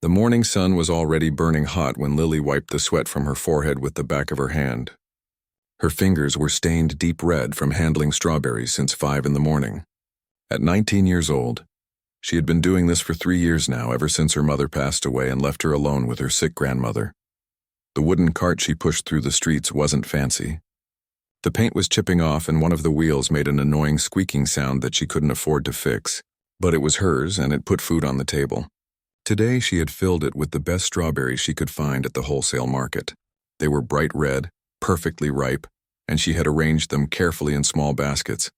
The morning sun was already burning hot when Lily wiped the sweat from her forehead with the back of her hand. Her fingers were stained deep red from handling strawberries since 5 in the morning. At 19 years old, she had been doing this for 3 years now, ever since her mother passed away and left her alone with her sick grandmother. The wooden cart she pushed through the streets wasn't fancy. The paint was chipping off and one of the wheels made an annoying squeaking sound that she couldn't afford to fix. But it was hers and it put food on the table. Today she had filled it with the best strawberries she could find at the wholesale market. They were bright red, perfectly ripe, and she had arranged them carefully in small baskets.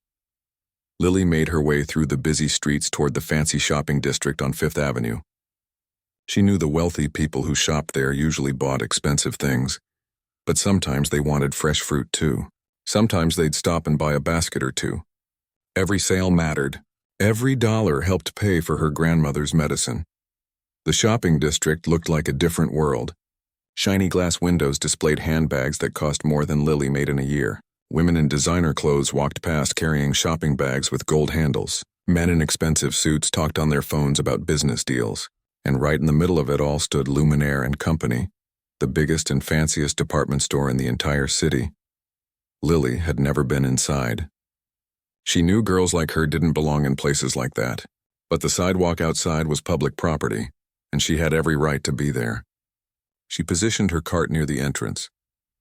Lily made her way through the busy streets toward the fancy shopping district on 5th Avenue. She knew the wealthy people who shopped there usually bought expensive things, but sometimes they wanted fresh fruit too. Sometimes they'd stop and buy a basket or two. Every sale mattered. Every dollar helped pay for her grandmother's medicine. The shopping district looked like a different world. Shiny glass windows displayed handbags that cost more than Lily made in a year. Women in designer clothes walked past carrying shopping bags with gold handles. Men in expensive suits talked on their phones about business deals. And right in the middle of it all stood Luminaire and Company, the biggest and fanciest department store in the entire city. Lily had never been inside. She knew girls like her didn't belong in places like that, but the sidewalk outside was public property, and she had every right to be there. She positioned her cart near the entrance,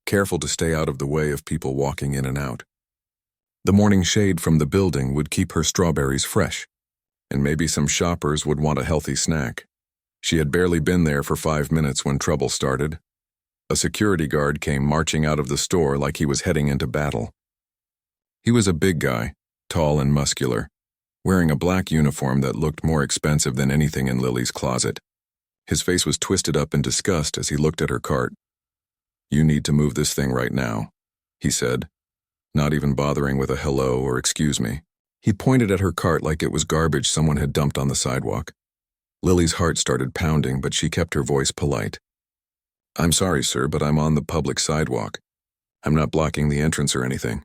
careful to stay out of the way of people walking in and out. The morning shade from the building would keep her strawberries fresh, and maybe some shoppers would want a healthy snack. She had barely been there for 5 minutes when trouble started. A security guard came marching out of the store like he was heading into battle. He was a big guy, tall and muscular, wearing a black uniform that looked more expensive than anything in Lily's closet. His face was twisted up in disgust as he looked at her cart. "You need to move this thing right now," he said, not even bothering with a hello or excuse me. He pointed at her cart like it was garbage someone had dumped on the sidewalk. Lily's heart started pounding, but she kept her voice polite. "I'm sorry, sir, but I'm on the public sidewalk. I'm not blocking the entrance or anything."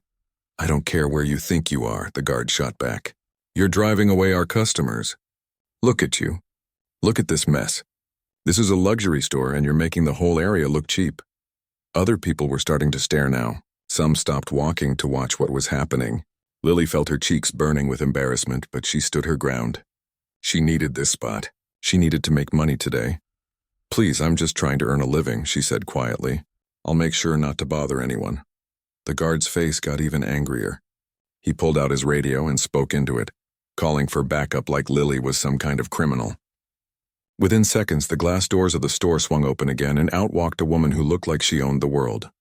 "I don't care where you think you are," the guard shot back. "You're driving away our customers. Look at you. Look at this mess. This is a luxury store and you're making the whole area look cheap." Other people were starting to stare now. Some stopped walking to watch what was happening. Lily felt her cheeks burning with embarrassment, but she stood her ground. She needed this spot. She needed to make money today. "Please, I'm just trying to earn a living," she said quietly. "I'll make sure not to bother anyone." The guard's face got even angrier. He pulled out his radio and spoke into it, calling for backup like Lily was some kind of criminal. Within seconds, the glass doors of the store swung open again, and out walked a woman who looked like she owned the world.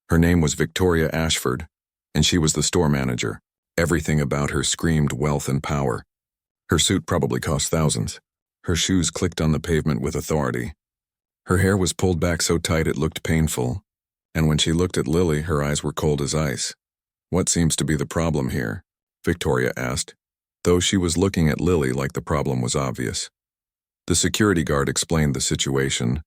Her name was Victoria Ashford, and she was the store manager. Everything about her screamed wealth and power. Her suit probably cost thousands. Her shoes clicked on the pavement with authority. Her hair was pulled back so tight it looked painful, and when she looked at Lily, her eyes were cold as ice. "What seems to be the problem here?" Victoria asked, though she was looking at Lily like the problem was obvious. The security guard explained the situation,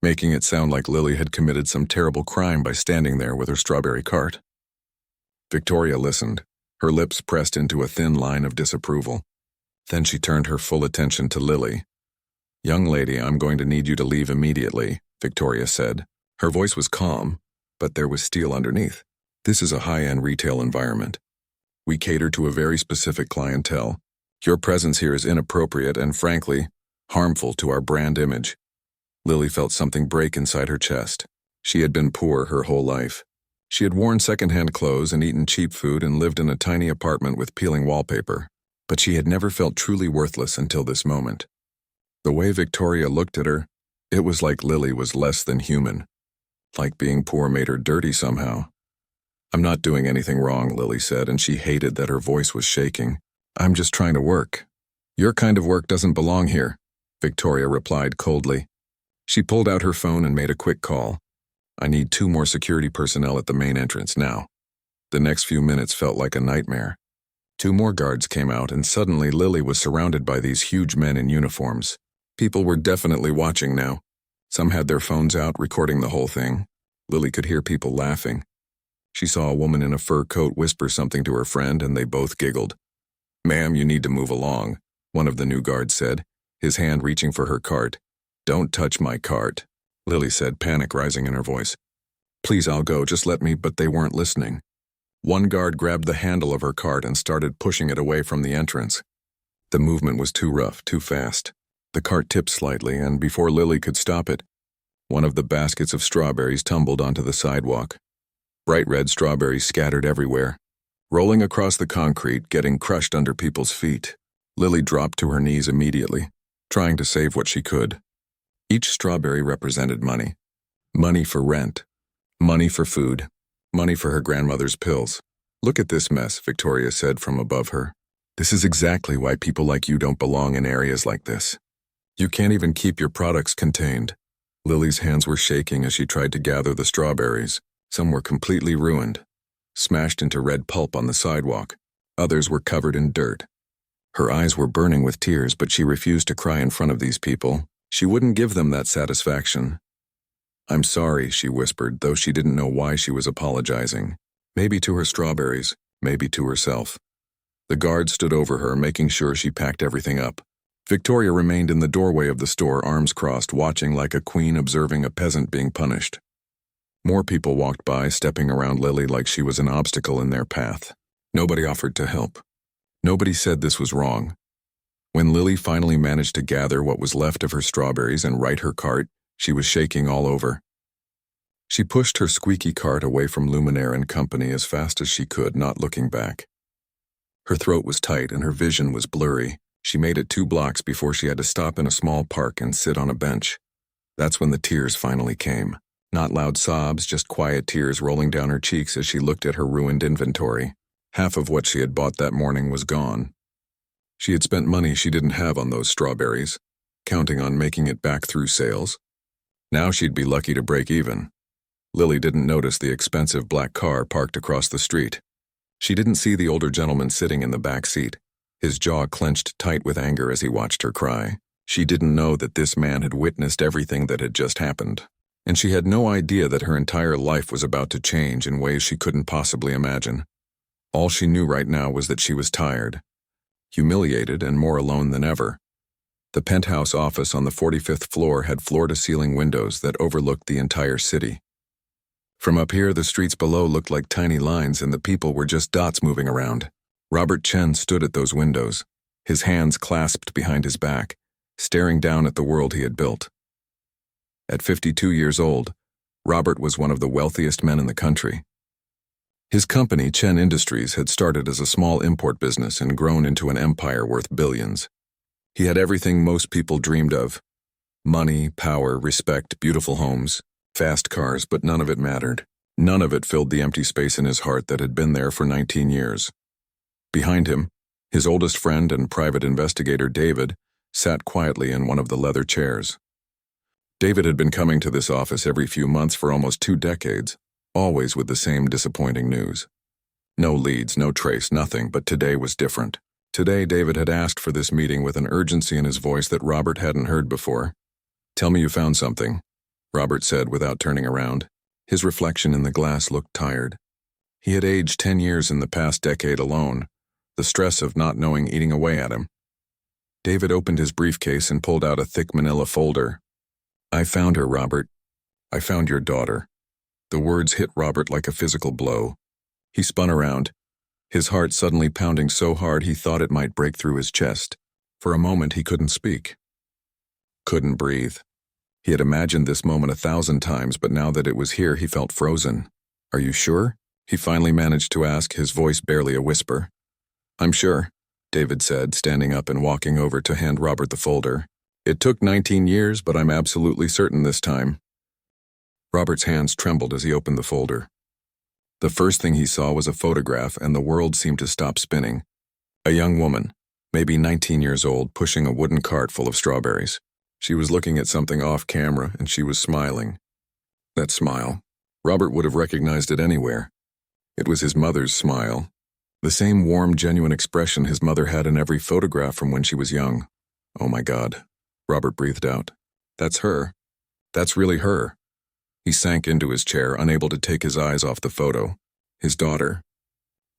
making it sound like Lily had committed some terrible crime by standing there with her strawberry cart. Victoria listened, her lips pressed into a thin line of disapproval. Then she turned her full attention to Lily. "Young lady, I'm going to need you to leave immediately," Victoria said. Her voice was calm, but there was steel underneath. "This is a high-end retail environment. We cater to a very specific clientele. Your presence here is inappropriate and, frankly, harmful to our brand image." Lily felt something break inside her chest. She had been poor her whole life. She had worn secondhand clothes and eaten cheap food and lived in a tiny apartment with peeling wallpaper. But she had never felt truly worthless until this moment. The way Victoria looked at her, it was like Lily was less than human. Like being poor made her dirty somehow. "I'm not doing anything wrong," Lily said, and she hated that her voice was shaking. "I'm just trying to work." "Your kind of work doesn't belong here," Victoria replied coldly. She pulled out her phone and made a quick call. "I need 2 more security personnel at the main entrance now." The next few minutes felt like a nightmare. 2 more guards came out, and suddenly Lily was surrounded by these huge men in uniforms. People were definitely watching now. Some had their phones out, recording the whole thing. Lily could hear people laughing. She saw a woman in a fur coat whisper something to her friend, and they both giggled. "Ma'am, you need to move along," one of the new guards said, his hand reaching for her cart. "Don't touch my cart," Lily said, panic rising in her voice. "Please, I'll go, just let me," but they weren't listening. One guard grabbed the handle of her cart and started pushing it away from the entrance. The movement was too rough, too fast. The cart tipped slightly, and before Lily could stop it, one of the baskets of strawberries tumbled onto the sidewalk. Bright red strawberries scattered everywhere, rolling across the concrete, getting crushed under people's feet. Lily dropped to her knees immediately, trying to save what she could. Each strawberry represented money. Money for rent. Money for food. Money for her grandmother's pills. "Look at this mess," Victoria said from above her. "This is exactly why people like you don't belong in areas like this. You can't even keep your products contained." Lily's hands were shaking as she tried to gather the strawberries. Some were completely ruined, smashed into red pulp on the sidewalk. Others were covered in dirt. Her eyes were burning with tears, but she refused to cry in front of these people. She wouldn't give them that satisfaction. "I'm sorry," she whispered, though she didn't know why she was apologizing. Maybe to her strawberries, maybe to herself. The guard stood over her, making sure she packed everything up. Victoria remained in the doorway of the store, arms crossed, watching like a queen observing a peasant being punished. More people walked by, stepping around Lily like she was an obstacle in their path. Nobody offered to help. Nobody said this was wrong. When Lily finally managed to gather what was left of her strawberries and right her cart, she was shaking all over. She pushed her squeaky cart away from Luminaire and Company as fast as she could, not looking back. Her throat was tight and her vision was blurry. She made it 2 blocks before she had to stop in a small park and sit on a bench. That's when the tears finally came. Not loud sobs, just quiet tears rolling down her cheeks as she looked at her ruined inventory. Half of what she had bought that morning was gone. She had spent money she didn't have on those strawberries, counting on making it back through sales. Now she'd be lucky to break even. Lily didn't notice the expensive black car parked across the street. She didn't see the older gentleman sitting in the back seat, his jaw clenched tight with anger as he watched her cry. She didn't know that this man had witnessed everything that had just happened. And she had no idea that her entire life was about to change in ways she couldn't possibly imagine. All she knew right now was that she was tired, humiliated, and more alone than ever. The penthouse office on the 45th floor had floor-to-ceiling windows that overlooked the entire city. From up here, the streets below looked like tiny lines and the people were just dots moving around. Robert Chen stood at those windows, his hands clasped behind his back, staring down at the world he had built. At 52 years old, Robert was one of the wealthiest men in the country. His company, Chen Industries, had started as a small import business and grown into an empire worth billions. He had everything most people dreamed of: money, power, respect, beautiful homes, fast cars, but none of it mattered. None of it filled the empty space in his heart that had been there for 19 years. Behind him, his oldest friend and private investigator, David, sat quietly in one of the leather chairs. David had been coming to this office every few months for almost 2 decades, always with the same disappointing news. No leads, no trace, nothing, but today was different. Today, David had asked for this meeting with an urgency in his voice that Robert hadn't heard before. "Tell me you found something," Robert said without turning around. His reflection in the glass looked tired. He had aged 10 years in the past decade alone, the stress of not knowing eating away at him. David opened his briefcase and pulled out a thick manila folder. "I found her, Robert. I found your daughter." The words hit Robert like a physical blow. He spun around, his heart suddenly pounding so hard he thought it might break through his chest. For a moment he couldn't speak. Couldn't breathe. He had imagined this moment 1,000 times, but now that it was here he felt frozen. "Are you sure?" he finally managed to ask, his voice barely a whisper. "I'm sure," David said, standing up and walking over to hand Robert the folder. "It took 19 years, but I'm absolutely certain this time." Robert's hands trembled as he opened the folder. The first thing he saw was a photograph, and the world seemed to stop spinning. A young woman, maybe 19 years old, pushing a wooden cart full of strawberries. She was looking at something off camera, and she was smiling. That smile, Robert would have recognized it anywhere. It was his mother's smile. The same warm, genuine expression his mother had in every photograph from when she was young. "Oh my God," Robert breathed out. "That's her. That's really her." He sank into his chair, unable to take his eyes off the photo. His daughter.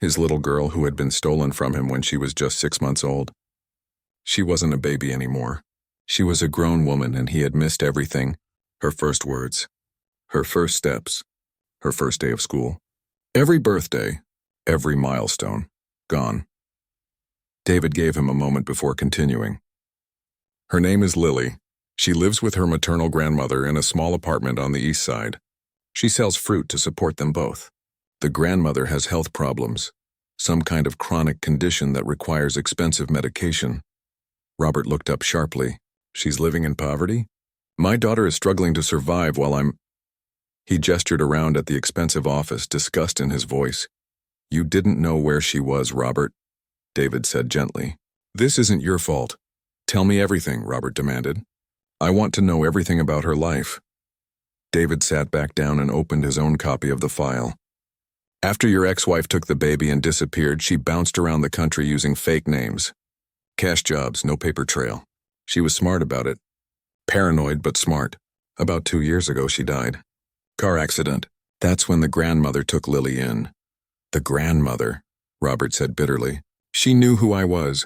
His little girl who had been stolen from him when she was just 6 months old. She wasn't a baby anymore. She was a grown woman and he had missed everything. Her first words, her first steps, her first day of school. Every birthday, every milestone, gone. David gave him a moment before continuing. Her name is Lily. She lives with her maternal grandmother in a small apartment on the east side. She sells fruit to support them both. The grandmother has health problems, some kind of chronic condition that requires expensive medication. Robert looked up sharply. She's living in poverty? My daughter is struggling to survive while I'm... He gestured around at the expensive office, disgust in his voice. You didn't know where she was, Robert, David said gently. This isn't your fault. Tell me everything, Robert demanded. I want to know everything about her life. David sat back down and opened his own copy of the file. After your ex-wife took the baby and disappeared, she bounced around the country using fake names. Cash jobs, no paper trail. She was smart about it. Paranoid, but smart. About 2 years ago, she died. Car accident. That's when the grandmother took Lily in. The grandmother, Robert said bitterly. She knew who I was.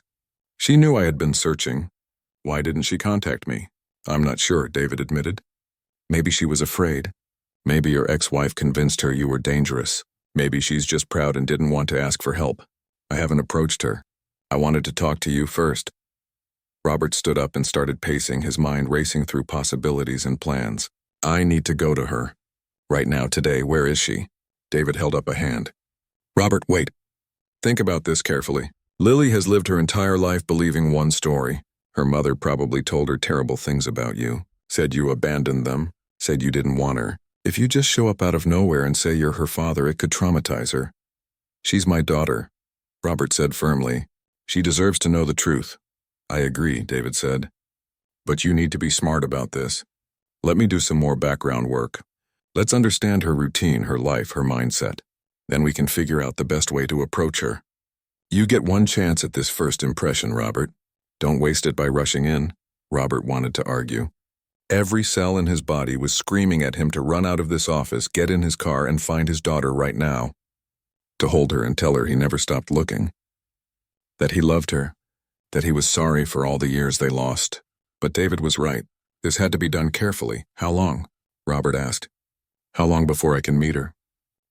She knew I had been searching. Why didn't she contact me? I'm not sure, David admitted. Maybe she was afraid. Maybe your ex-wife convinced her you were dangerous. Maybe she's just proud and didn't want to ask for help. I haven't approached her. I wanted to talk to you first. Robert stood up and started pacing, his mind racing through possibilities and plans. I need to go to her. Right now, today, where is she? David held up a hand. Robert, wait. Think about this carefully. Lily has lived her entire life believing one story. Her mother probably told her terrible things about you, said you abandoned them, said you didn't want her. If you just show up out of nowhere and say you're her father, it could traumatize her. She's my daughter, Robert said firmly. She deserves to know the truth. I agree, David said. But you need to be smart about this. Let me do some more background work. Let's understand her routine, her life, her mindset. Then we can figure out the best way to approach her. You get one chance at this first impression, Robert. Don't waste it by rushing in, Robert wanted to argue. Every cell in his body was screaming at him to run out of this office, get in his car, and find his daughter right now. To hold her and tell her he never stopped looking. That he loved her. That he was sorry for all the years they lost. But David was right. This had to be done carefully. How long? Robert asked. How long before I can meet her?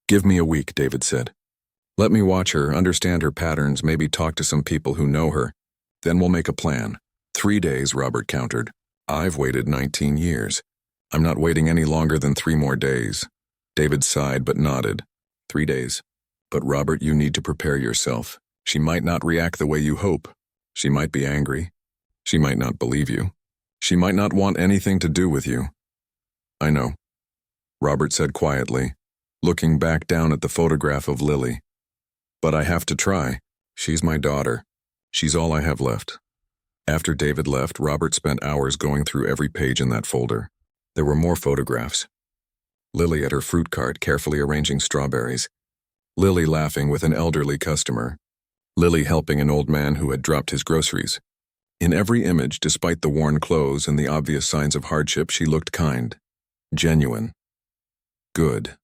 Give me a week, David said. Let me watch her, understand her patterns, maybe talk to some people who know her. Then we'll make a plan. 3 days, Robert countered. I've waited 19 years. I'm not waiting any longer than 3 more days. David sighed but nodded. 3 days. But Robert, you need to prepare yourself. She might not react the way you hope. She might be angry. She might not believe you. She might not want anything to do with you. I know, Robert said quietly, looking back down at the photograph of Lily. But I have to try. She's my daughter. She's all I have left. After David left, Robert spent hours going through every page in that folder. There were more photographs. Lily at her fruit cart carefully arranging strawberries. Lily laughing with an elderly customer. Lily helping an old man who had dropped his groceries. In every image, despite the worn clothes and the obvious signs of hardship, she looked kind, genuine, good.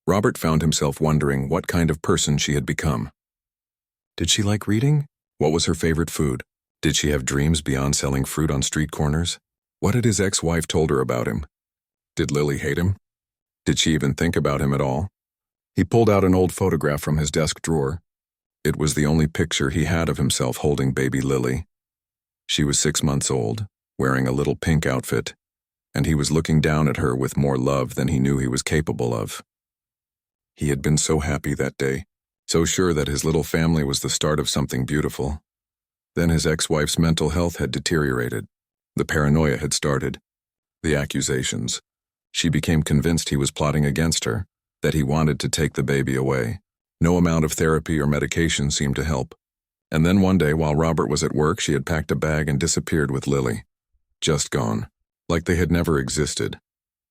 Robert found himself wondering what kind of person she had become. Did she like reading? What was her favorite food? Did she have dreams beyond selling fruit on street corners? What had his ex-wife told her about him? Did Lily hate him? Did she even think about him at all? He pulled out an old photograph from his desk drawer. It was the only picture he had of himself holding baby Lily. She was 6 months old, wearing a little pink outfit, and he was looking down at her with more love than he knew he was capable of. He had been so happy that day, so sure that his little family was the start of something beautiful. Then his ex-wife's mental health had deteriorated. The paranoia had started. The accusations. She became convinced he was plotting against her, that he wanted to take the baby away. No amount of therapy or medication seemed to help. And then one day, while Robert was at work, she had packed a bag and disappeared with Lily. Just gone. Like they had never existed.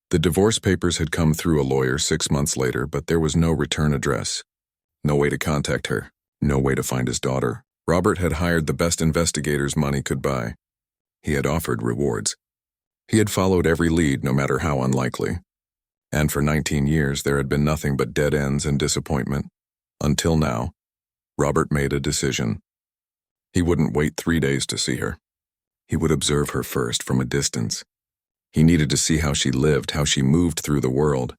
The divorce papers had come through a lawyer 6 months later, but there was no return address. No way to contact her. No way to find his daughter. Robert had hired the best investigators money could buy. He had offered rewards. He had followed every lead, no matter how unlikely. And for 19 years, there had been nothing but dead ends and disappointment. Until now, Robert made a decision. He wouldn't wait 3 days to see her. He would observe her first from a distance. He needed to see how she lived, how she moved through the world.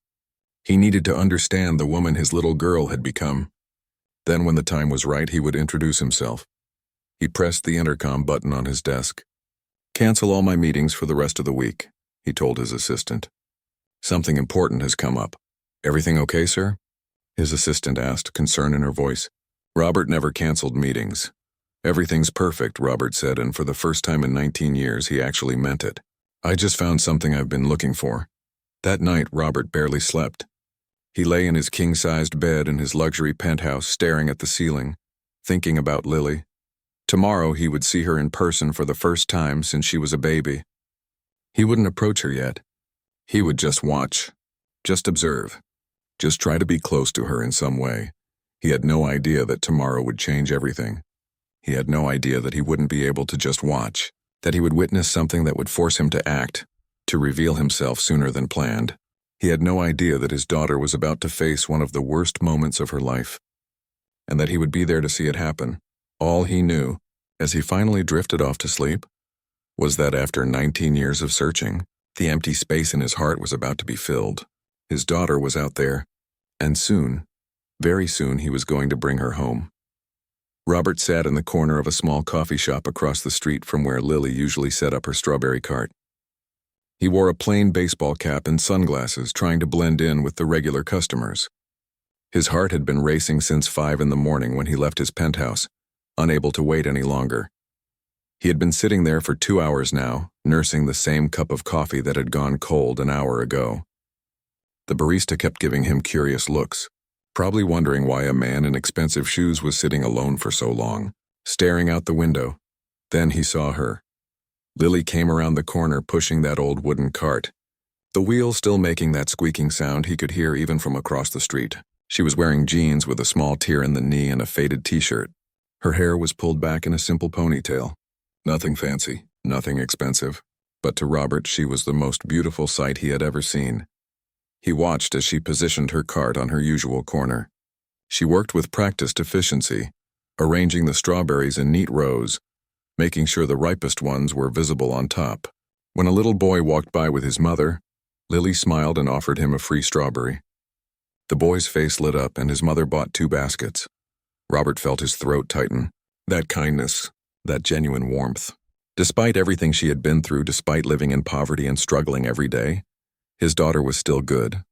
He needed to understand the woman his little girl had become. Then when the time was right, he would introduce himself. He pressed the intercom button on his desk. "Cancel all my meetings for the rest of the week," he told his assistant. "Something important has come up." "Everything okay, sir?" his assistant asked, concern in her voice. Robert never canceled meetings. "Everything's perfect," Robert said, and for the first time in 19 years, he actually meant it. "I just found something I've been looking for." That night, Robert barely slept. He lay in his king-sized bed in his luxury penthouse, staring at the ceiling, thinking about Lily. Tomorrow he would see her in person for the first time since she was a baby. He wouldn't approach her yet. He would just watch, just observe, just try to be close to her in some way. He had no idea that tomorrow would change everything. He had no idea that he wouldn't be able to just watch, that he would witness something that would force him to act, to reveal himself sooner than planned. He had no idea that his daughter was about to face one of the worst moments of her life, and that he would be there to see it happen. All he knew, as he finally drifted off to sleep, was that after 19 years of searching, the empty space in his heart was about to be filled. His daughter was out there, and soon, very soon, he was going to bring her home. Robert sat in the corner of a small coffee shop across the street from where Lily usually set up her strawberry cart. He wore a plain baseball cap and sunglasses, trying to blend in with the regular customers. His heart had been racing since 5 in the morning when he left his penthouse, unable to wait any longer. He had been sitting there for 2 hours now, nursing the same cup of coffee that had gone cold an hour ago. The barista kept giving him curious looks, probably wondering why a man in expensive shoes was sitting alone for so long, staring out the window. Then he saw her. Lily came around the corner pushing that old wooden cart, the wheel still making that squeaking sound he could hear even from across the street. She was wearing jeans with a small tear in the knee and a faded t-shirt. Her hair was pulled back in a simple ponytail. Nothing fancy, nothing expensive, but to Robert she was the most beautiful sight he had ever seen. He watched as she positioned her cart on her usual corner. She worked with practiced efficiency, arranging the strawberries in neat rows, making sure the ripest ones were visible on top. When a little boy walked by with his mother, Lily smiled and offered him a free strawberry. The boy's face lit up and his mother bought 2 baskets. Robert felt his throat tighten. That kindness, that genuine warmth. Despite everything she had been through, despite living in poverty and struggling every day, his daughter was still good,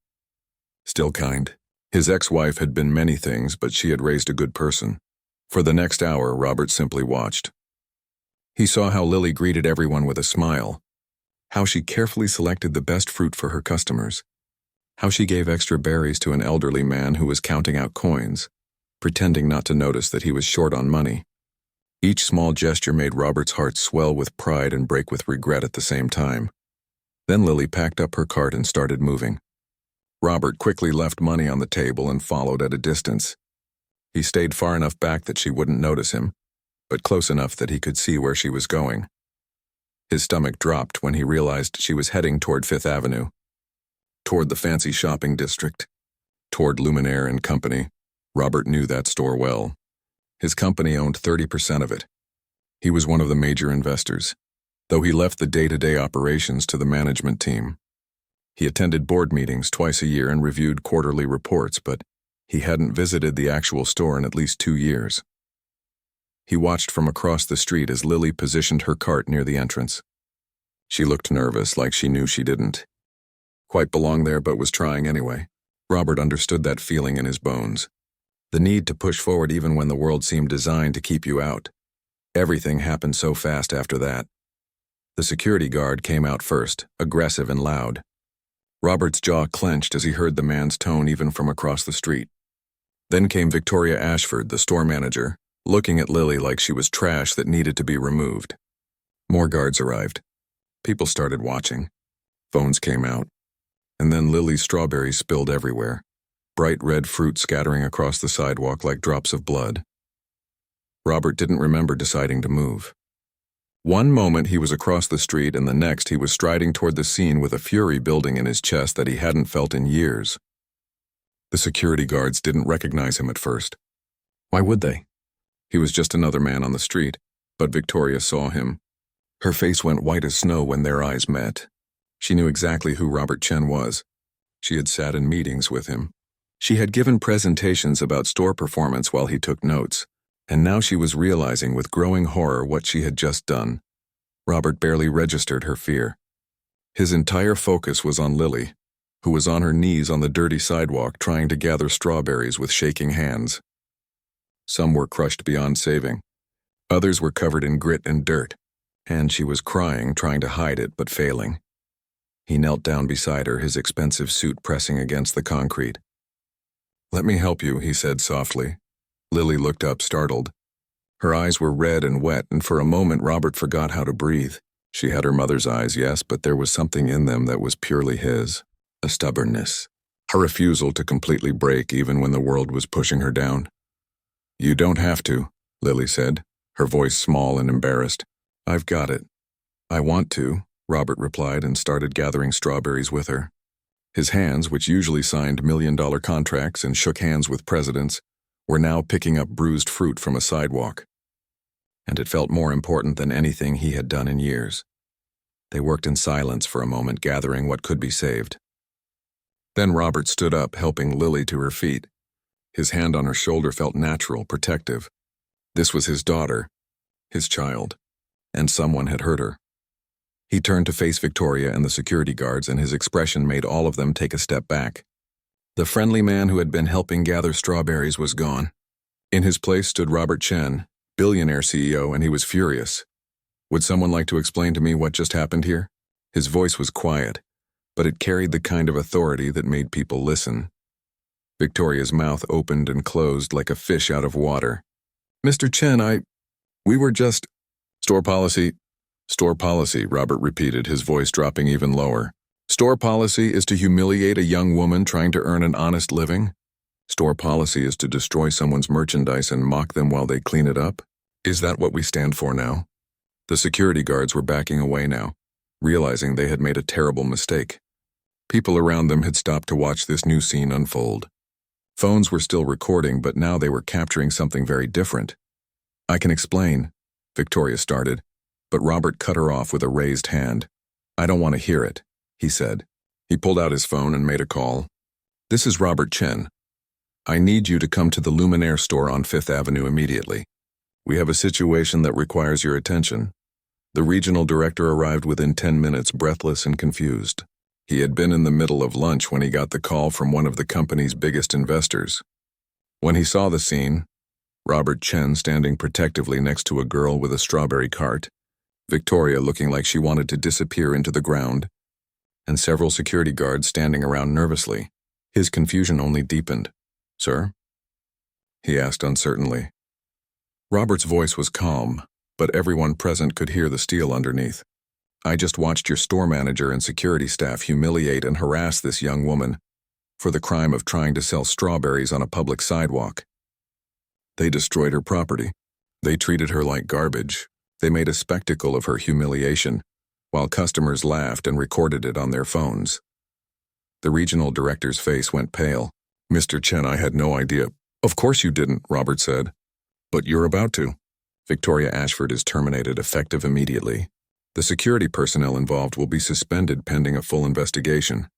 still kind. His ex-wife had been many things, but she had raised a good person. For the next hour, Robert simply watched. He saw how Lily greeted everyone with a smile, how she carefully selected the best fruit for her customers, how she gave extra berries to an elderly man who was counting out coins, pretending not to notice that he was short on money. Each small gesture made Robert's heart swell with pride and break with regret at the same time. Then Lily packed up her cart and started moving. Robert quickly left money on the table and followed at a distance. He stayed far enough back that she wouldn't notice him, but close enough that he could see where she was going. His stomach dropped when he realized she was heading toward 5th Avenue, toward the fancy shopping district, toward Luminaire and Company. Robert knew that store well. His company owned 30% of it. He was one of the major investors, though he left the day-to-day operations to the management team. He attended board meetings twice a year and reviewed quarterly reports, but he hadn't visited the actual store in at least 2 years. He watched from across the street as Lily positioned her cart near the entrance. She looked nervous, like she knew she didn't quite belong there but was trying anyway. Robert understood that feeling in his bones. The need to push forward even when the world seemed designed to keep you out. Everything happened so fast after that. The security guard came out first, aggressive and loud. Robert's jaw clenched as he heard the man's tone even from across the street. Then came Victoria Ashford, the store manager, looking at Lily like she was trash that needed to be removed. More guards arrived. People started watching. Phones came out. And then Lily's strawberries spilled everywhere, bright red fruit scattering across the sidewalk like drops of blood. Robert didn't remember deciding to move. One moment he was across the street and the next he was striding toward the scene with a fury building in his chest that he hadn't felt in years. The security guards didn't recognize him at first. Why would they? He was just another man on the street, but Victoria saw him. Her face went white as snow when their eyes met. She knew exactly who Robert Chen was. She had sat in meetings with him. She had given presentations about store performance while he took notes, and now she was realizing with growing horror what she had just done. Robert barely registered her fear. His entire focus was on Lily, who was on her knees on the dirty sidewalk trying to gather strawberries with shaking hands. Some were crushed beyond saving. Others were covered in grit and dirt, and she was crying, trying to hide it but failing. He knelt down beside her, his expensive suit pressing against the concrete. "Let me help you," he said softly. Lily looked up, startled. Her eyes were red and wet, and for a moment Robert forgot how to breathe. She had her mother's eyes, yes, but there was something in them that was purely his. A stubbornness. A refusal to completely break even when the world was pushing her down. "You don't have to," Lily said, her voice small and embarrassed. "I've got it." "I want to," Robert replied and started gathering strawberries with her. His hands, which usually signed million-dollar contracts and shook hands with presidents, were now picking up bruised fruit from a sidewalk. And it felt more important than anything he had done in years. They worked in silence for a moment, gathering what could be saved. Then Robert stood up, helping Lily to her feet. His hand on her shoulder felt natural, protective. This was his daughter, his child, and someone had hurt her. He turned to face Victoria and the security guards, and his expression made all of them take a step back. The friendly man who had been helping gather strawberries was gone. In his place stood Robert Chen, billionaire CEO, and he was furious. "Would someone like to explain to me what just happened here?" His voice was quiet, but it carried the kind of authority that made people listen. Victoria's mouth opened and closed like a fish out of water. "Mr. Chen, we were just—" "Store policy," Robert repeated, his voice dropping even lower. "Store policy is to humiliate a young woman trying to earn an honest living? Store policy is to destroy someone's merchandise and mock them while they clean it up? Is that what we stand for now?" The security guards were backing away now, realizing they had made a terrible mistake. People around them had stopped to watch this new scene unfold. Phones were still recording, but now they were capturing something very different. "I can explain," Victoria started, but Robert cut her off with a raised hand. "I don't want to hear it," he said. He pulled out his phone and made a call. "This is Robert Chen. I need you to come to the Luminaire store on 5th Avenue immediately. We have a situation that requires your attention." The regional director arrived within 10 minutes, breathless and confused. He had been in the middle of lunch when he got the call from one of the company's biggest investors. When he saw the scene, Robert Chen standing protectively next to a girl with a strawberry cart, Victoria looking like she wanted to disappear into the ground, and several security guards standing around nervously, his confusion only deepened. "Sir?" he asked uncertainly. Robert's voice was calm, but everyone present could hear the steel underneath. "I just watched your store manager and security staff humiliate and harass this young woman for the crime of trying to sell strawberries on a public sidewalk. They destroyed her property. They treated her like garbage. They made a spectacle of her humiliation, while customers laughed and recorded it on their phones." The regional director's face went pale. "Mr. Chen, I had no idea." "Of course you didn't," Robert said. "But you're about to." Victoria Ashford is terminated, effective immediately. The security personnel involved will be suspended pending a full investigation.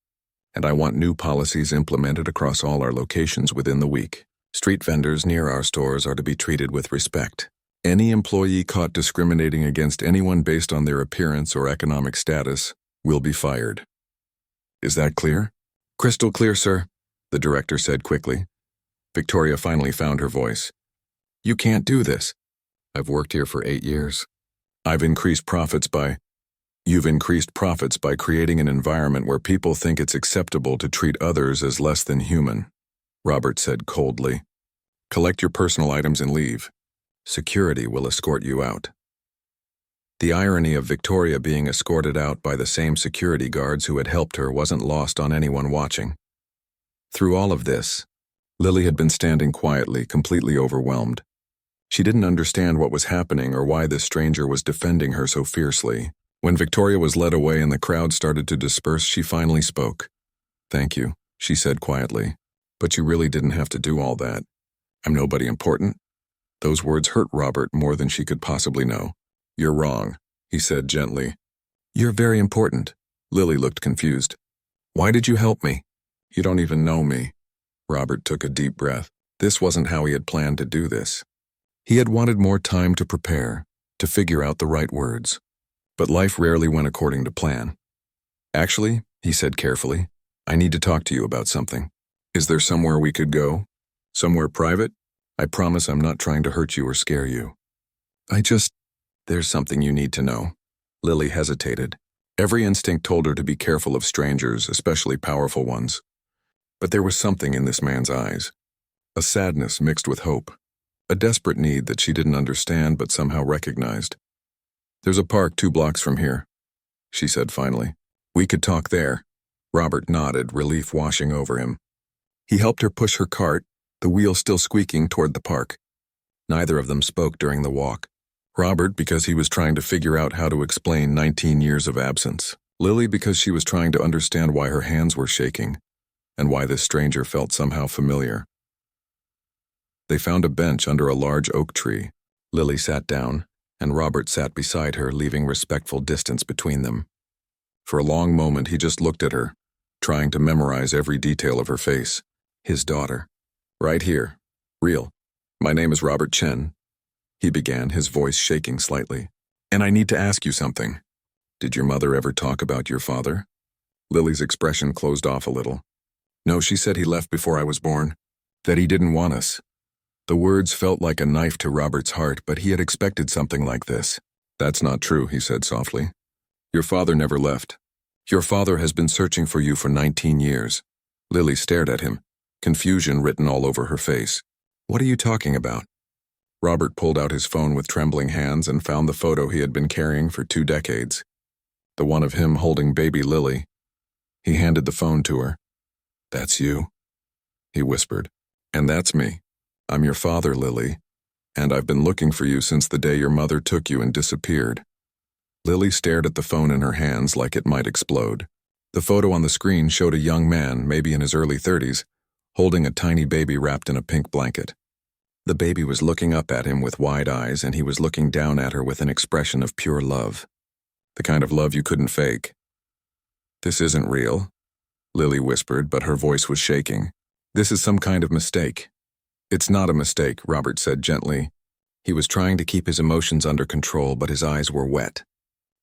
And I want new policies implemented across all our locations within the week. Street vendors near our stores are to be treated with respect. Any employee caught discriminating against anyone based on their appearance or economic status will be fired. Is that clear? "Crystal clear, sir," the director said quickly. Victoria finally found her voice. "You can't do this. I've worked here for 8 years. You've increased profits by creating an environment where people think it's acceptable to treat others as less than human," Robert said coldly. "Collect your personal items and leave. Security will escort you out." The irony of Victoria being escorted out by the same security guards who had helped her wasn't lost on anyone watching. Through all of this, Lily had been standing quietly, completely overwhelmed. She didn't understand what was happening or why this stranger was defending her so fiercely. When Victoria was led away and the crowd started to disperse, she finally spoke. "Thank you," she said quietly. "But you really didn't have to do all that. I'm nobody important." Those words hurt Robert more than she could possibly know. "You're wrong," he said gently. You're very important. Lily looked confused. Why did you help me? You don't even know me. Robert took a deep breath. This wasn't how he had planned to do this. He had wanted more time to prepare, to figure out the right words. But life rarely went according to plan. Actually, he said carefully, I need to talk to you about something. Is there somewhere we could go? Somewhere private? I promise I'm not trying to hurt you or scare you. There's something you need to know. Lily hesitated. Every instinct told her to be careful of strangers, especially powerful ones. But there was something in this man's eyes. A sadness mixed with hope. A desperate need that she didn't understand but somehow recognized. There's a park 2 blocks from here, she said finally. We could talk there. Robert nodded, relief washing over him. He helped her push her cart, the wheel still squeaking, toward the park. Neither of them spoke during the walk. Robert because he was trying to figure out how to explain 19 years of absence. Lily because she was trying to understand why her hands were shaking, and why this stranger felt somehow familiar. They found a bench under a large oak tree. Lily sat down, and Robert sat beside her, leaving respectful distance between them. For a long moment he just looked at her, trying to memorize every detail of her face. His daughter. Right here. Real. My name is Robert Chen, he began, his voice shaking slightly. And I need to ask you something. Did your mother ever talk about your father? Lily's expression closed off a little. No, she said he left before I was born. That he didn't want us. The words felt like a knife to Robert's heart, but he had expected something like this. That's not true, he said softly. Your father never left. Your father has been searching for you for 19 years. Lily stared at him, confusion written all over her face. What are you talking about? Robert pulled out his phone with trembling hands and found the photo he had been carrying for 2 decades. The one of him holding baby Lily. He handed the phone to her. That's you, he whispered. And that's me. I'm your father, Lily, and I've been looking for you since the day your mother took you and disappeared. Lily stared at the phone in her hands like it might explode. The photo on the screen showed a young man, maybe in his early 30s, holding a tiny baby wrapped in a pink blanket. The baby was looking up at him with wide eyes, and he was looking down at her with an expression of pure love. The kind of love you couldn't fake. This isn't real, Lily whispered, but her voice was shaking. This is some kind of mistake. It's not a mistake, Robert said gently. He was trying to keep his emotions under control, but his eyes were wet.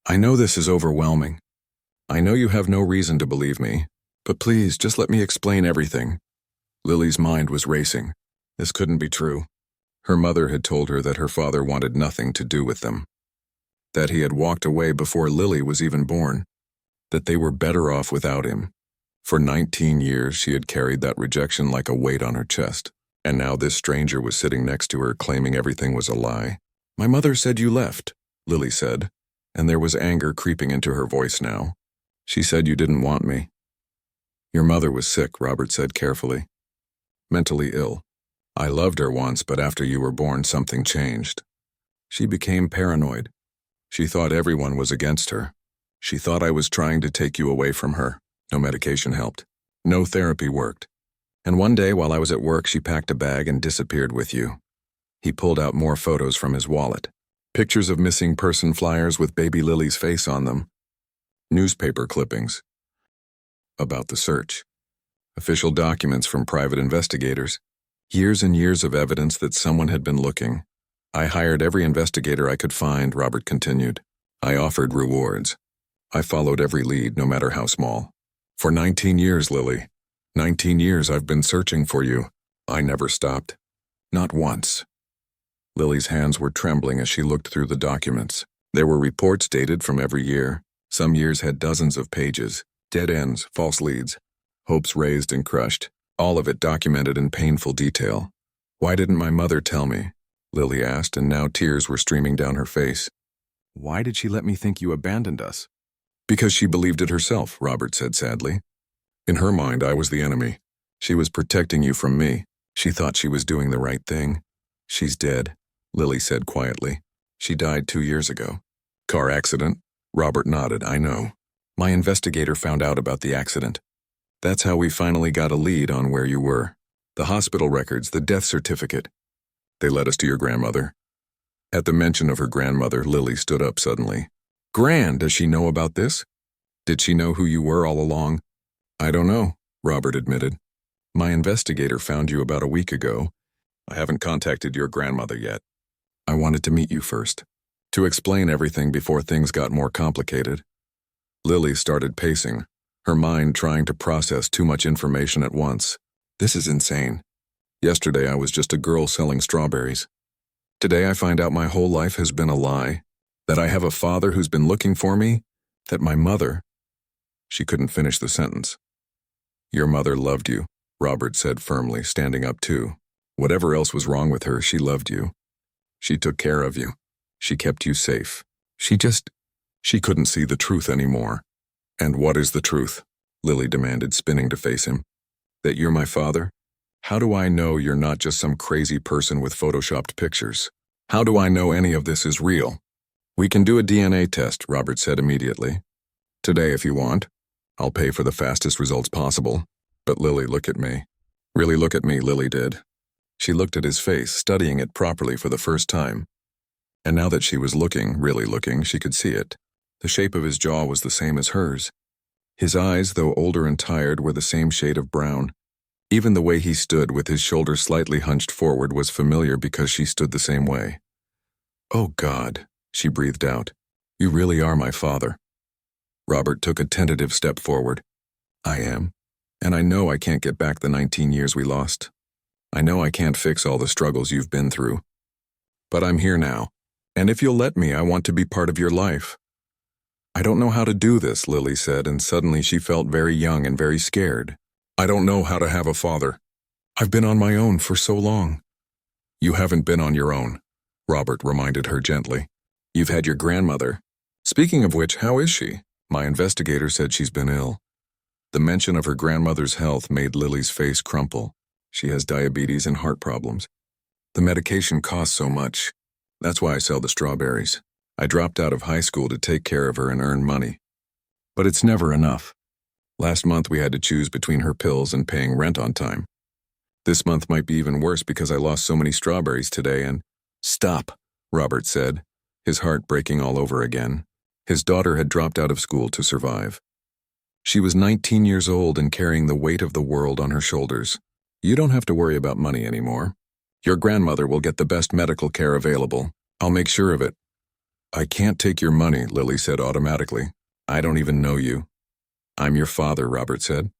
I know this is overwhelming. I know you have no reason to believe me, but please just let me explain everything. Lily's mind was racing. This couldn't be true. Her mother had told her that her father wanted nothing to do with them. That he had walked away before Lily was even born. That they were better off without him. For 19 years she had carried that rejection like a weight on her chest. And now this stranger was sitting next to her, claiming everything was a lie. My mother said you left, Lily said, and there was anger creeping into her voice now. She said you didn't want me. Your mother was sick, Robert said carefully. Mentally ill. I loved her once, but after you were born, something changed. She became paranoid. She thought everyone was against her. She thought I was trying to take you away from her. No medication helped. No therapy worked. And one day while I was at work, she packed a bag and disappeared with you. He pulled out more photos from his wallet. Pictures of missing person flyers with baby Lily's face on them. Newspaper clippings. About the search. Official documents from private investigators. Years and years of evidence that someone had been looking. I hired every investigator I could find, Robert continued. I offered rewards. I followed every lead, no matter how small. For 19 years, Lily. 19 years I've been searching for you. I never stopped. Not once. Lily's hands were trembling as she looked through the documents. There were reports dated from every year. Some years had dozens of pages. Dead ends, false leads. Hopes raised and crushed. All of it documented in painful detail. Why didn't my mother tell me? Lily asked, and now tears were streaming down her face. Why did she let me think you abandoned us? Because she believed it herself, Robert said sadly. In her mind, I was the enemy. She was protecting you from me. She thought she was doing the right thing. She's dead, Lily said quietly. She died 2 years ago. Car accident? Robert nodded. I know. My investigator found out about the accident. That's how we finally got a lead on where you were. The hospital records, the death certificate. They led us to your grandmother. At the mention of her grandmother, Lily stood up suddenly. Gran, does she know about this? Did she know who you were all along? I don't know, Robert admitted. My investigator found you about a week ago. I haven't contacted your grandmother yet. I wanted to meet you first, to explain everything before things got more complicated. Lily started pacing, her mind trying to process too much information at once. This is insane. Yesterday I was just a girl selling strawberries. Today I find out my whole life has been a lie, that I have a father who's been looking for me, that my mother... She couldn't finish the sentence. Your mother loved you, Robert said firmly, standing up too. Whatever else was wrong with her, she loved you. She took care of you. She kept you safe. She couldn't see the truth anymore. And what is the truth? Lily demanded, spinning to face him. That you're my father? How do I know you're not just some crazy person with photoshopped pictures? How do I know any of this is real? We can do a DNA test, Robert said immediately. Today if you want. I'll pay for the fastest results possible. But Lily, look at me. Really look at me, Lily did. She looked at his face, studying it properly for the first time. And now that she was looking, really looking, she could see it. The shape of his jaw was the same as hers. His eyes, though older and tired, were the same shade of brown. Even the way he stood, with his shoulders slightly hunched forward, was familiar because she stood the same way. Oh God, she breathed out. You really are my father. Robert took a tentative step forward. I am. And I know I can't get back the 19 years we lost. I know I can't fix all the struggles you've been through. But I'm here now, and if you'll let me, I want to be part of your life. I don't know how to do this, Lily said, and suddenly she felt very young and very scared. I don't know how to have a father. I've been on my own for so long. You haven't been on your own, Robert reminded her gently. You've had your grandmother. Speaking of which, how is she? My investigator said she's been ill. The mention of her grandmother's health made Lily's face crumple. She has diabetes and heart problems. The medication costs so much. That's why I sell the strawberries. I dropped out of high school to take care of her and earn money. But it's never enough. Last month we had to choose between her pills and paying rent on time. This month might be even worse because I lost so many strawberries today and... Stop, Robert said, his heart breaking all over again. His daughter had dropped out of school to survive. She was 19 years old and carrying the weight of the world on her shoulders. You don't have to worry about money anymore. Your grandmother will get the best medical care available. I'll make sure of it. I can't take your money, Lily said automatically. I don't even know you. I'm your father, Robert said.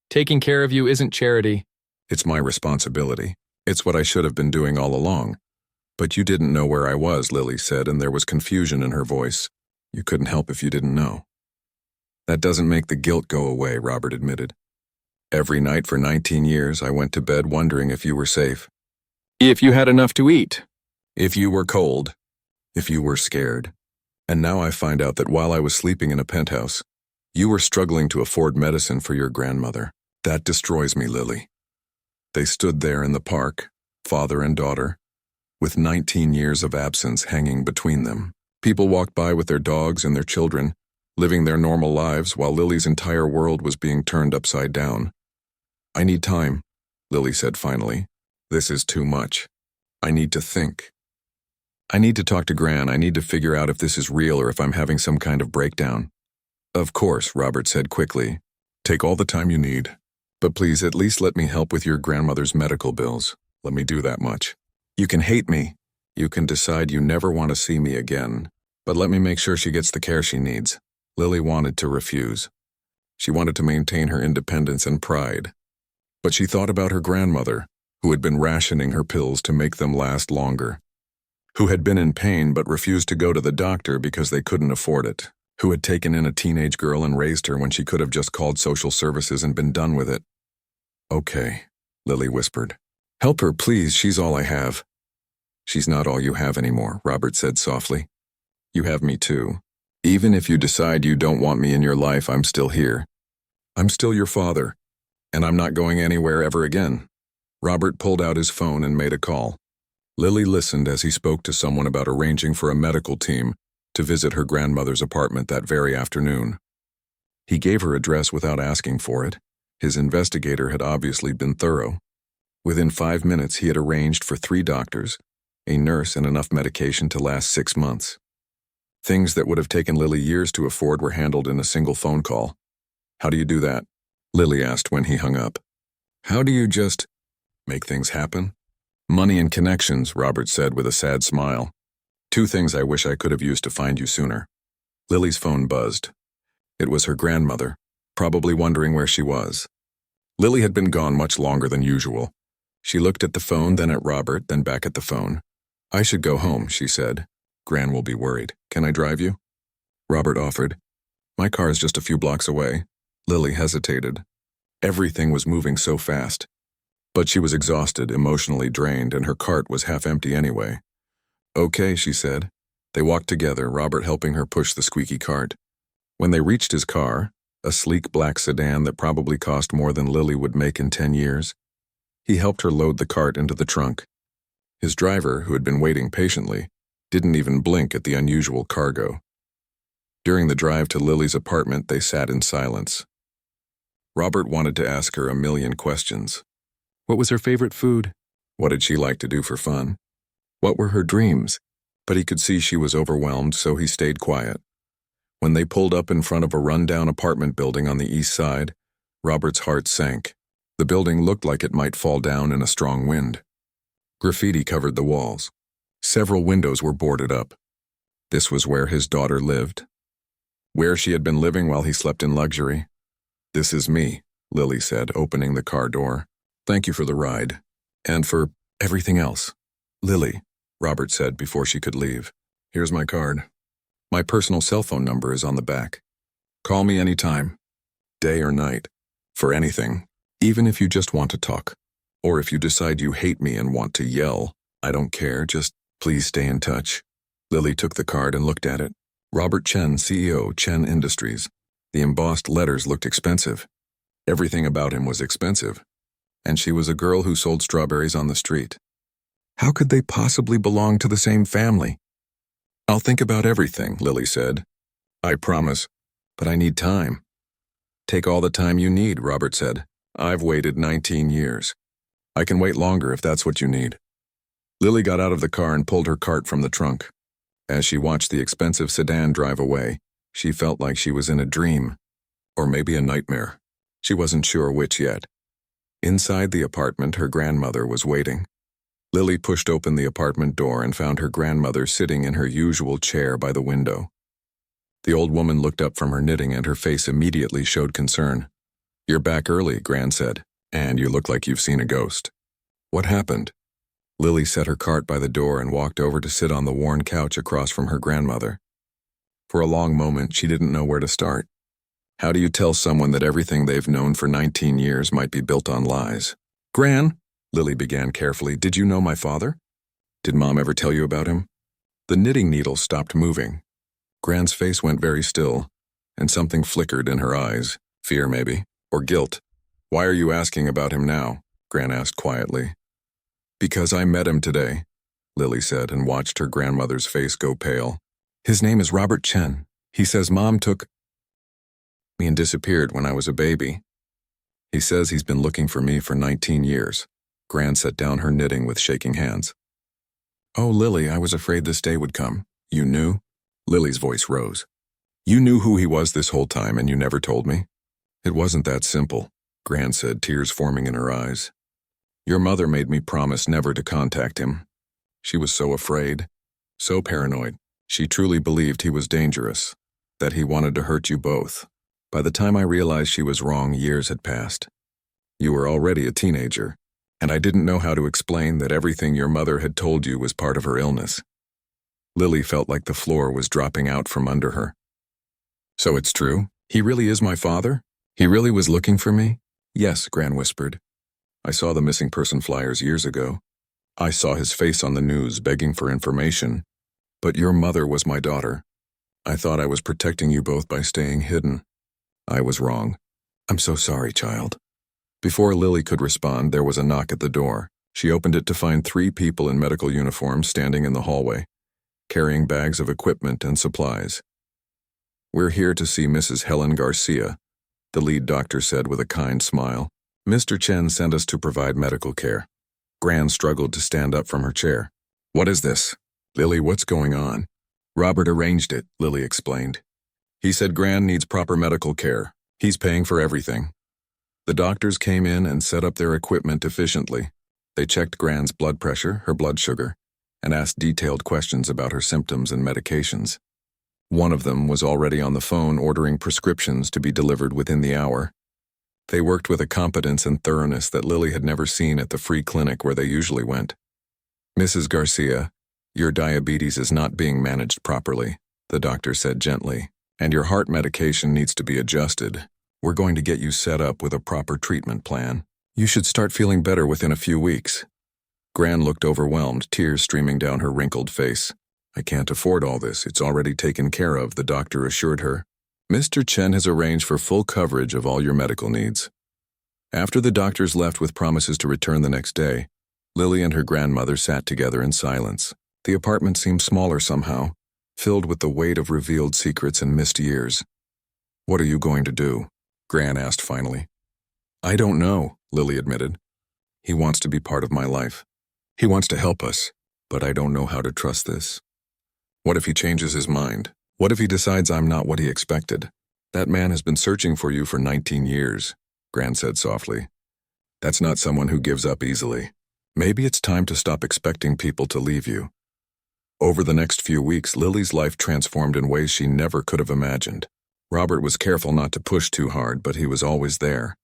Taking care of you isn't charity. It's my responsibility. It's what I should have been doing all along. But you didn't know where I was, Lily said, and there was confusion in her voice. You couldn't help if you didn't know. That doesn't make the guilt go away, Robert admitted. Every night for 19 years, I went to bed wondering if you were safe. If you had enough to eat. If you were cold. If you were scared. And now I find out that while I was sleeping in a penthouse, you were struggling to afford medicine for your grandmother. That destroys me, Lily. They stood there in the park, father and daughter, with 19 years of absence hanging between them. People walked by with their dogs and their children, living their normal lives while Lily's entire world was being turned upside down. I need time, Lily said finally. This is too much. I need to think. I need to talk to Gran. I need to figure out if this is real or if I'm having some kind of breakdown. Of course, Robert said quickly. Take all the time you need. But please at least let me help with your grandmother's medical bills. Let me do that much. You can hate me. You can decide you never want to see me again. But let me make sure she gets the care she needs. Lily wanted to refuse. She wanted to maintain her independence and pride. But she thought about her grandmother, who had been rationing her pills to make them last longer. Who had been in pain but refused to go to the doctor because they couldn't afford it. Who had taken in a teenage girl and raised her when she could have just called social services and been done with it. Okay, Lily whispered. Help her, please, she's all I have. She's not all you have anymore, Robert said softly. You have me too. Even if you decide you don't want me in your life, I'm still here. I'm still your father, and I'm not going anywhere ever again. Robert pulled out his phone and made a call. Lily listened as he spoke to someone about arranging for a medical team to visit her grandmother's apartment that very afternoon. He gave her address without asking for it. His investigator had obviously been thorough. Within 5 minutes, he had arranged for 3 doctors, a nurse, and enough medication to last 6 months. Things that would have taken Lily years to afford were handled in a single phone call. How do you do that? Lily asked when he hung up. How do you just make things happen? Money and connections, Robert said with a sad smile. Two things I wish I could have used to find you sooner. Lily's phone buzzed. It was her grandmother, probably wondering where she was. Lily had been gone much longer than usual. She looked at the phone, then at Robert, then back at the phone. I should go home, she said. Gran will be worried. Can I drive you? Robert offered. My car is just a few blocks away. Lily hesitated. Everything was moving so fast. But she was exhausted, emotionally drained, and her cart was half empty anyway. Okay, she said. They walked together, Robert helping her push the squeaky cart. When they reached his car, a sleek black sedan that probably cost more than Lily would make in 10 years, he helped her load the cart into the trunk. His driver, who had been waiting patiently, didn't even blink at the unusual cargo. During the drive to Lily's apartment, they sat in silence. Robert wanted to ask her a million questions. What was her favorite food? What did she like to do for fun? What were her dreams? But he could see she was overwhelmed, so he stayed quiet. When they pulled up in front of a rundown apartment building on the east side, Robert's heart sank. The building looked like it might fall down in a strong wind. Graffiti covered the walls. Several windows were boarded up. This was where his daughter lived. Where she had been living while he slept in luxury. This is me, Lily said, opening the car door. Thank you for the ride. And for everything else. Lily, Robert said before she could leave. Here's my card. My personal cell phone number is on the back. Call me anytime, day or night, for anything, even if you just want to talk. Or if you decide you hate me and want to yell, I don't care, just please stay in touch. Lily took the card and looked at it. Robert Chen, CEO, Chen Industries. The embossed letters looked expensive. Everything about him was expensive. And she was a girl who sold strawberries on the street. How could they possibly belong to the same family? I'll think about everything, Lily said. I promise, but I need time. Take all the time you need, Robert said. I've waited 19 years. I can wait longer if that's what you need. Lily got out of the car and pulled her cart from the trunk. As she watched the expensive sedan drive away, she felt like she was in a dream, or maybe a nightmare. She wasn't sure which yet. Inside the apartment, her grandmother was waiting. Lily pushed open the apartment door and found her grandmother sitting in her usual chair by the window. The old woman looked up from her knitting and her face immediately showed concern. You're back early, Gran said, and you look like you've seen a ghost. What happened? Lily set her cart by the door and walked over to sit on the worn couch across from her grandmother. For a long moment, she didn't know where to start. How do you tell someone that everything they've known for 19 years might be built on lies? Gran, Lily began carefully, did you know my father? Did Mom ever tell you about him? The knitting needle stopped moving. Gran's face went very still, and something flickered in her eyes. Fear, maybe, or guilt. Why are you asking about him now? Gran asked quietly. Because I met him today, Lily said, and watched her grandmother's face go pale. His name is Robert Chen. He says Mom took me and disappeared when I was a baby. He says he's been looking for me for 19 years. Gran set down her knitting with shaking hands. Oh, Lily, I was afraid this day would come. You knew? Lily's voice rose. You knew who he was this whole time and you never told me? It wasn't that simple, Gran said, tears forming in her eyes. Your mother made me promise never to contact him. She was so afraid, so paranoid. She truly believed he was dangerous, that he wanted to hurt you both. By the time I realized she was wrong, years had passed. You were already a teenager, and I didn't know how to explain that everything your mother had told you was part of her illness. Lily felt like the floor was dropping out from under her. So it's true? He really is my father? He really was looking for me? Yes, Gran whispered. I saw the missing person flyers years ago. I saw his face on the news begging for information. But your mother was my daughter. I thought I was protecting you both by staying hidden. I was wrong. I'm so sorry, child. Before Lily could respond, there was a knock at the door. She opened it to find 3 people in medical uniforms standing in the hallway, carrying bags of equipment and supplies. We're here to see Mrs. Helen Garcia, the lead doctor said with a kind smile. Mr. Chen sent us to provide medical care. Gran struggled to stand up from her chair. What is this? Lily, what's going on? Robert arranged it, Lily explained. He said Gran needs proper medical care. He's paying for everything. The doctors came in and set up their equipment efficiently. They checked Gran's blood pressure, her blood sugar, and asked detailed questions about her symptoms and medications. One of them was already on the phone ordering prescriptions to be delivered within the hour. They worked with a competence and thoroughness that Lily had never seen at the free clinic where they usually went. "Mrs. Garcia, your diabetes is not being managed properly," the doctor said gently, "and your heart medication needs to be adjusted. We're going to get you set up with a proper treatment plan. You should start feeling better within a few weeks." Gran looked overwhelmed, tears streaming down her wrinkled face. "I can't afford all this. It's already taken care of," the doctor assured her. "Mr. Chen has arranged for full coverage of all your medical needs." After the doctors left with promises to return the next day, Lily and her grandmother sat together in silence. The apartment seemed smaller somehow, filled with the weight of revealed secrets and missed years. "What are you going to do?" Gran asked finally. "I don't know," Lily admitted. "He wants to be part of my life. He wants to help us, but I don't know how to trust this. What if he changes his mind? What if he decides I'm not what he expected? That man has been searching for you for 19 years, Gran said softly. "That's not someone who gives up easily. Maybe it's time to stop expecting people to leave you." Over the next few weeks, Lily's life transformed in ways she never could have imagined. Robert was careful not to push too hard, but he was always there.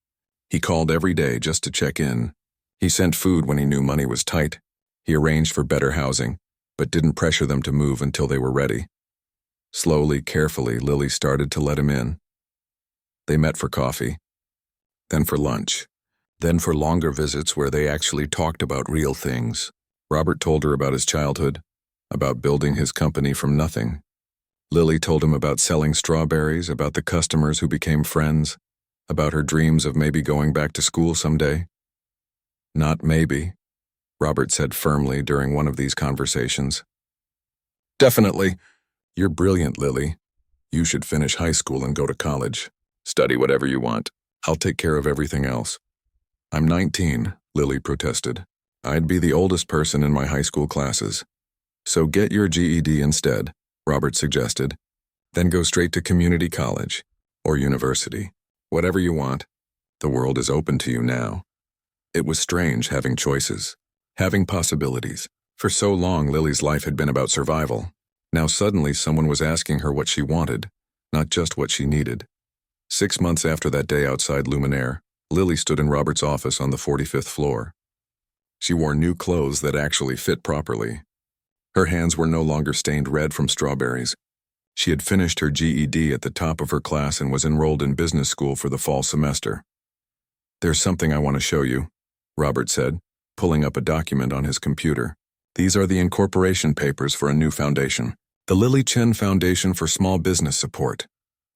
He called every day just to check in. He sent food when he knew money was tight. He arranged for better housing, but didn't pressure them to move until they were ready. Slowly, carefully, Lily started to let him in. They met for coffee, then for lunch, then for longer visits where they actually talked about real things. Robert told her about his childhood, about building his company from nothing. Lily told him about selling strawberries, about the customers who became friends, about her dreams of maybe going back to school someday. "Not maybe," Robert said firmly during one of these conversations. "Definitely. You're brilliant, Lily. You should finish high school and go to college. Study whatever you want. I'll take care of everything else." "I'm 19, Lily protested. "I'd be the oldest person in my high school classes. So get your GED instead," Robert suggested. "Then go straight to community college or university. Whatever you want. The world is open to you now." It was strange having choices, having possibilities. For so long, Lily's life had been about survival. Now suddenly someone was asking her what she wanted, not just what she needed. 6 months after that day outside Luminaire, Lily stood in Robert's office on the 45th floor. She wore new clothes that actually fit properly. Her hands were no longer stained red from strawberries. She had finished her GED at the top of her class and was enrolled in business school for the fall semester. "There's something I want to show you," Robert said, pulling up a document on his computer. "These are the incorporation papers for a new foundation, the Lily Chen Foundation for Small Business Support."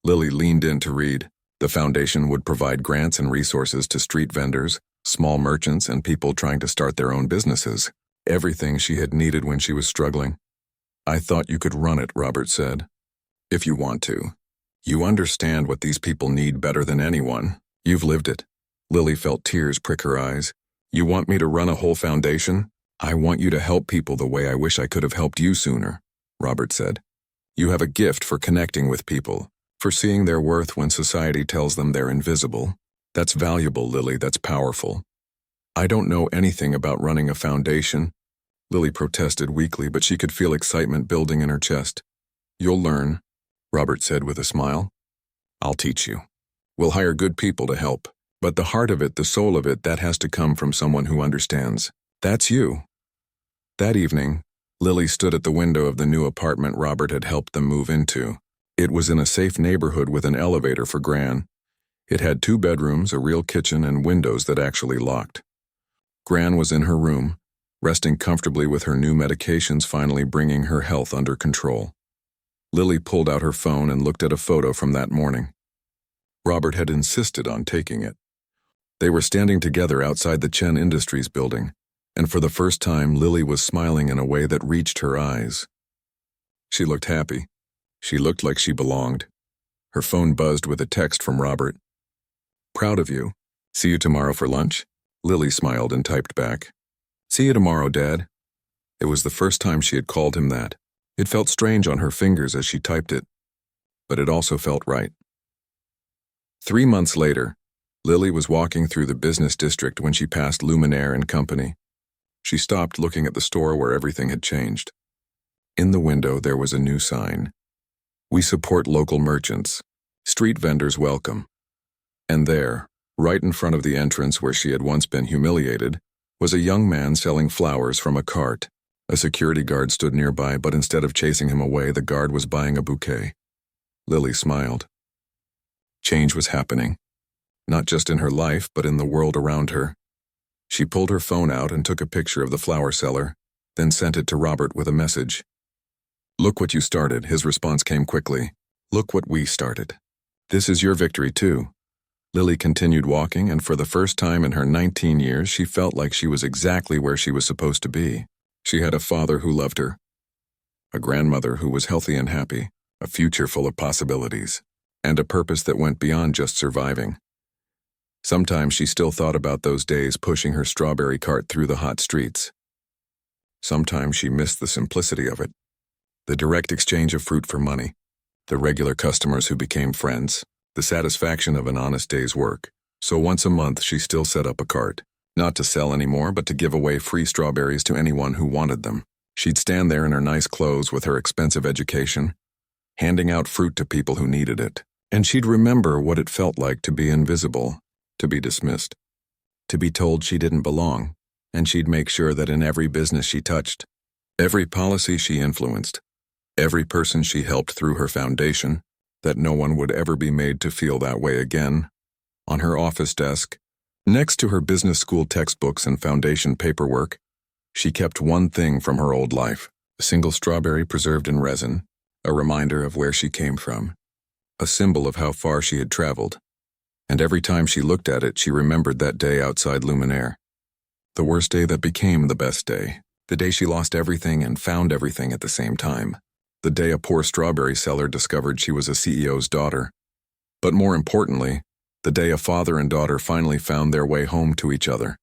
Lily leaned in to read. The foundation would provide grants and resources to street vendors, small merchants, and people trying to start their own businesses. Everything she had needed when she was struggling. "I thought you could run it," Robert said. "If you want to. You understand what these people need better than anyone. You've lived it." Lily felt tears prick her eyes. "You want me to run a whole foundation? I want you to help people the way I wish I could have helped you sooner," Robert said. "You have a gift for connecting with people, for seeing their worth when society tells them they're invisible. That's valuable, Lily, that's powerful." "I don't know anything about running a foundation," Lily protested weakly, but she could feel excitement building in her chest. "You'll learn," Robert said with a smile. "I'll teach you. We'll hire good people to help. But the heart of it, the soul of it, that has to come from someone who understands. That's you." That evening, Lily stood at the window of the new apartment Robert had helped them move into. It was in a safe neighborhood with an elevator for Gran. It had 2 bedrooms, a real kitchen, and windows that actually locked. Gran was in her room, resting comfortably with her new medications finally bringing her health under control. Lily pulled out her phone and looked at a photo from that morning. Robert had insisted on taking it. They were standing together outside the Chen Industries building, and for the first time Lily was smiling in a way that reached her eyes. She looked happy. She looked like she belonged. Her phone buzzed with a text from Robert. "Proud of you. See you tomorrow for lunch?" Lily smiled and typed back. "See you tomorrow, Dad." It was the first time she had called him that. It felt strange on her fingers as she typed it, but it also felt right. 3 months later, Lily was walking through the business district when she passed Luminaire and Company. She stopped looking at the store where everything had changed. In the window there was a new sign. We support local merchants. Street vendors welcome. And there, right in front of the entrance where she had once been humiliated, was a young man selling flowers from a cart. A security guard stood nearby, but instead of chasing him away, the guard was buying a bouquet. Lily smiled. Change was happening, not just in her life, but in the world around her. She pulled her phone out and took a picture of the flower seller, then sent it to Robert with a message. "Look what you started," his response came quickly. "Look what we started. This is your victory too." Lily continued walking, and for the first time in her 19 years, she felt like she was exactly where she was supposed to be. She had a father who loved her, a grandmother who was healthy and happy, a future full of possibilities, and a purpose that went beyond just surviving. Sometimes she still thought about those days pushing her strawberry cart through the hot streets. Sometimes she missed the simplicity of it, the direct exchange of fruit for money, the regular customers who became friends, the satisfaction of an honest day's work. So once a month she still set up a cart, not to sell anymore, but to give away free strawberries to anyone who wanted them. She'd stand there in her nice clothes with her expensive education, handing out fruit to people who needed it. And she'd remember what it felt like to be invisible, to be dismissed, to be told she didn't belong. And she'd make sure that in every business she touched, every policy she influenced, every person she helped through her foundation, that no one would ever be made to feel that way again. On her office desk, next to her business school textbooks and foundation paperwork, she kept one thing from her old life: a single strawberry preserved in resin, a reminder of where she came from, a symbol of how far she had traveled. And every time she looked at it, she remembered that day outside Luminaire. The worst day that became the best day. The day she lost everything and found everything at the same time. The day a poor strawberry seller discovered she was a CEO's daughter. But more importantly, the day a father and daughter finally found their way home to each other.